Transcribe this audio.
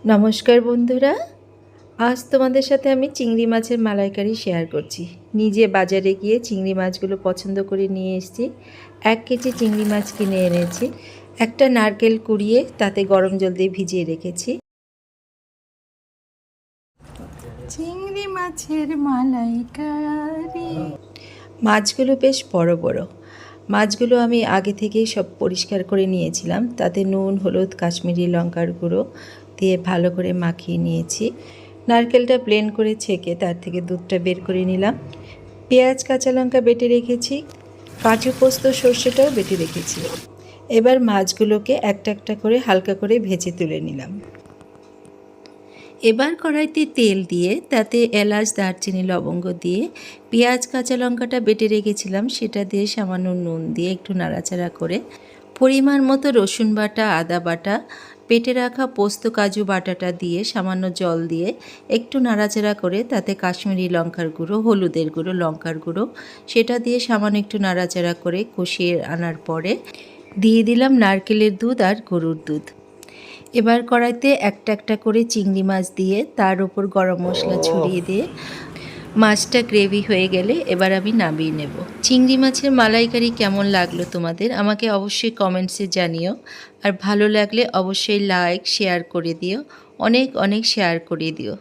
নমস্কার বন্ধুরা, আজ তোমাদের সাথে আমি চিংড়ি মাছের মালাইকারি শেয়ার করছি। নিজে বাজারে গিয়ে চিংড়ি মাছগুলো পছন্দ করে নিয়ে এসেছি। 1 কেজি চিংড়ি মাছ কিনে এনেছি। একটা নারকেল কুড়িয়ে তাতে গরম জল দিয়ে ভিজিয়ে রেখেছি। চিংড়ি মাছের মালাইকারি। মাছগুলো বেশ বড় বড়। মাছগুলো আমি আগে থেকেই সব পরিষ্কার করে নিয়েছিলাম। তাতে নুন, হলুদ, কাশ্মীরি লঙ্কার গুঁড়ো দিয়ে ভালো করে মাখিয়ে নিয়েছি। নারকেলটা ব্লেন্ড করে ছেঁকে তার থেকে দুধটা বের করে নিলাম। পেঁয়াজ, কাঁচা লঙ্কা বেটে রেখেছি। কাজু, পোস্ত, সর্ষেটাও বেটে রেখেছি। এবার মাছগুলোকে একটা একটা করে হালকা করে ভেজে তুলে নিলাম। এবার কড়াইতে তেল দিয়ে তাতে এলাচ, দারচিনি, লবঙ্গ দিয়ে পেঁয়াজ, কাঁচা লঙ্কাটা বেটে রেখেছিলাম সেটা দিয়ে সামান্য নুন দিয়ে একটু নাড়াচাড়া করে পরিমাণ মতো রসুন বাটা, আদা বাটা, বেটে রাখা পোস্ত, কাজু বাটাটা দিয়ে সামান্য জল দিয়ে একটু নাড়াচাড়া করে তাতে কাশ্মীরি লঙ্কার গুঁড়ো, হলুদের গুঁড়ো, লঙ্কার গুঁড়ো সেটা দিয়ে সামান্য একটু নাড়াচাড়া করে কষিয়ে আনার পরে দিয়ে দিলাম নারকেলের দুধ আর গরুর দুধ। এবার কড়াইতে একটা একটা করে চিংড়ি মাছ দিয়ে তার উপর গরম মশলা ছড়িয়ে দিয়ে মাছটা গ্রেভি হয়ে গেলে এবার আমি নামিয়ে নেব। চিংড়ি মাছের মালাইকারি কেমন লাগলো তোমাদের আমাকে অবশ্যই কমেন্টসে জানিও। আর ভালো লাগলে অবশ্যই লাইক, শেয়ার করে দিও, অনেক অনেক শেয়ার করে দিও।